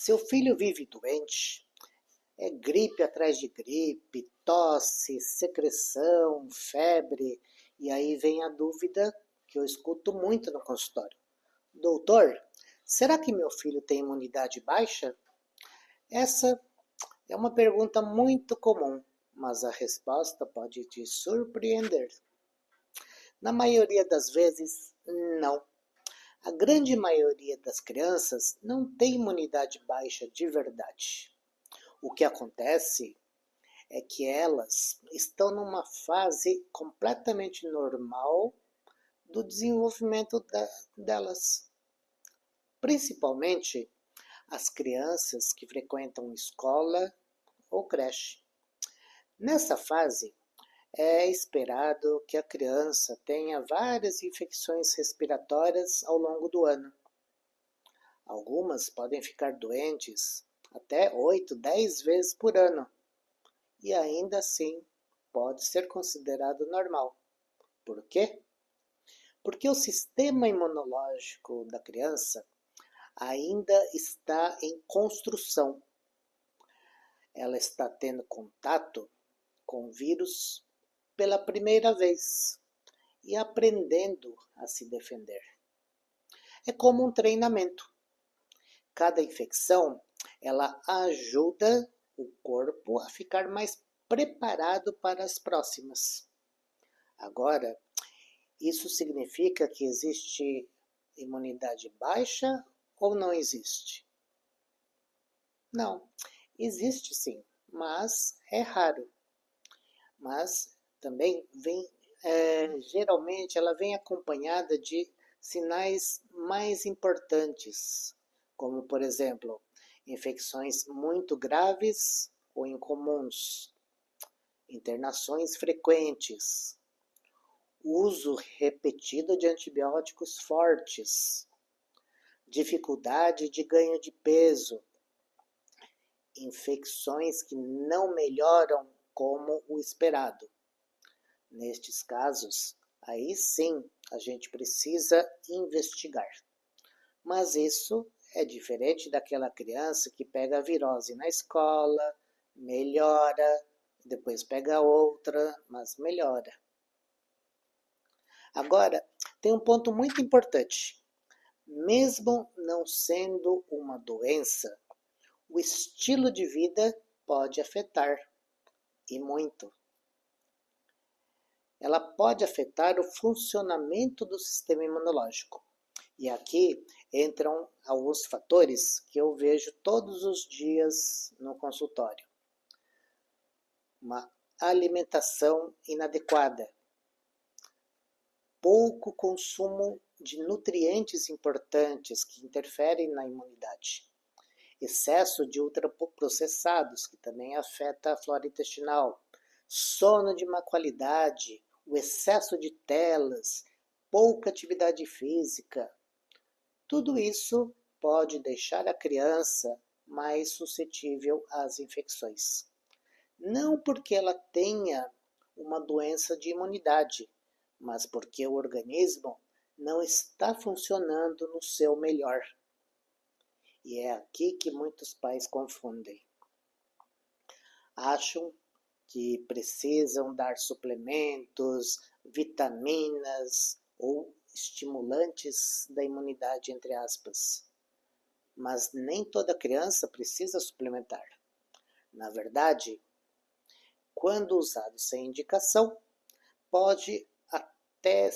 Seu filho vive doente? É gripe atrás de gripe, tosse, secreção, febre. E aí vem a dúvida que eu escuto muito no consultório. Doutor, será que meu filho tem imunidade baixa? Essa é uma pergunta muito comum, mas a resposta pode te surpreender. Na maioria das vezes, não. A grande maioria das crianças não tem imunidade baixa de verdade. O que acontece é que elas estão numa fase completamente normal do desenvolvimento delas. Principalmente as crianças que frequentam escola ou creche. Nessa fase, é esperado que a criança tenha várias infecções respiratórias ao longo do ano. Algumas podem ficar doentes até 8, 10 vezes por ano. E ainda assim pode ser considerado normal. Por quê? Porque o sistema imunológico da criança ainda está em construção. Ela está tendo contato com o vírus pela primeira vez e aprendendo a se defender. É como um treinamento. Cada infecção, ela ajuda o corpo a ficar mais preparado para as próximas. Agora, isso significa que existe imunidade baixa ou não existe? Não, existe sim, mas é raro. Mas também geralmente ela vem acompanhada de sinais mais importantes, como por exemplo, infecções muito graves ou incomuns, internações frequentes, uso repetido de antibióticos fortes, dificuldade de ganho de peso, infecções que não melhoram como o esperado. Nestes casos, aí sim a gente precisa investigar. Mas isso é diferente daquela criança que pega a virose na escola, melhora, depois pega outra, mas melhora. Agora, tem um ponto muito importante. Mesmo não sendo uma doença, o estilo de vida pode afetar, e muito. Ela pode afetar o funcionamento do sistema imunológico. E aqui entram alguns fatores que eu vejo todos os dias no consultório. Uma alimentação inadequada, pouco consumo de nutrientes importantes que interferem na imunidade, excesso de ultraprocessados, que também afeta a flora intestinal, sono de má qualidade, o excesso de telas, pouca atividade física. Tudo isso pode deixar a criança mais suscetível às infecções. Não porque ela tenha uma doença de imunidade, mas porque o organismo não está funcionando no seu melhor. E é aqui que muitos pais confundem. Acham que precisam dar suplementos, vitaminas ou estimulantes da imunidade, entre aspas. Mas nem toda criança precisa suplementar. Na verdade, quando usado sem indicação, pode até,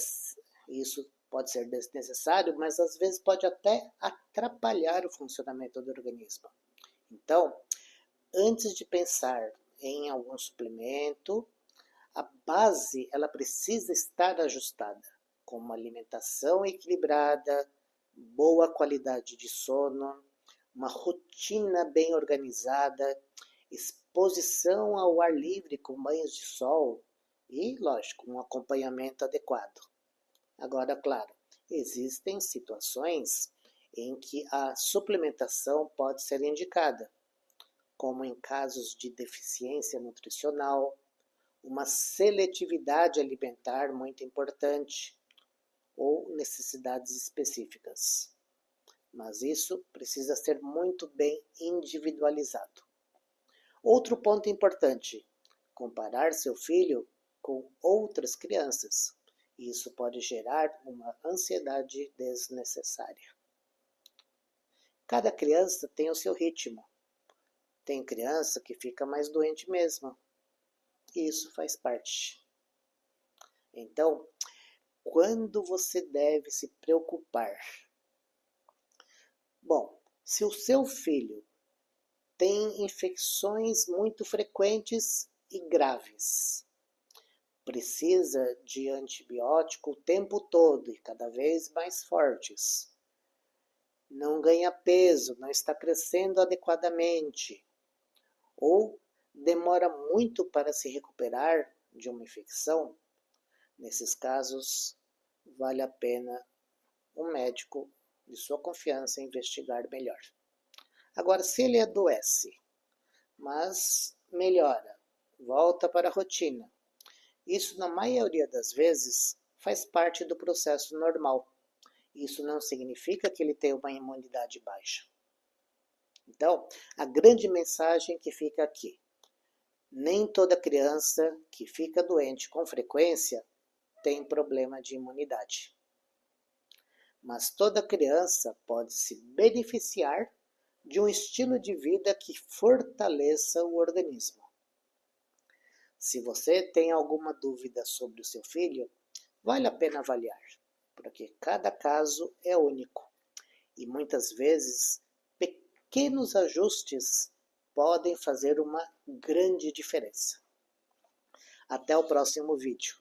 isso pode ser desnecessário, mas às vezes pode até atrapalhar o funcionamento do organismo. Então, antes de pensar em algum suplemento, a base ela precisa estar ajustada, com uma alimentação equilibrada, boa qualidade de sono, uma rotina bem organizada, exposição ao ar livre com banhos de sol e, lógico, um acompanhamento adequado. Agora, claro, existem situações em que a suplementação pode ser indicada, como em casos de deficiência nutricional, uma seletividade alimentar muito importante ou necessidades específicas. mas isso precisa ser muito bem individualizado. Outro ponto importante: comparar seu filho com outras crianças. Isso pode gerar uma ansiedade desnecessária. Cada criança tem o seu ritmo. Tem criança que fica mais doente mesmo. E isso faz parte. Então, quando você deve se preocupar? Bom, se o seu filho tem infecções muito frequentes e graves, precisa de antibiótico o tempo todo e cada vez mais fortes, não ganha peso, não está crescendo adequadamente, ou demora muito para se recuperar de uma infecção, nesses casos, vale a pena um médico de sua confiança investigar melhor. Agora, se ele adoece, mas melhora, volta para a rotina, isso, na maioria das vezes, faz parte do processo normal. Isso não significa que ele tem uma imunidade baixa. Então, a grande mensagem que fica aqui: nem toda criança que fica doente com frequência tem problema de imunidade. Mas toda criança pode se beneficiar de um estilo de vida que fortaleça o organismo. Se você tem alguma dúvida sobre o seu filho, vale a pena avaliar, porque cada caso é único e muitas vezes pequenos ajustes podem fazer uma grande diferença. Até o próximo vídeo.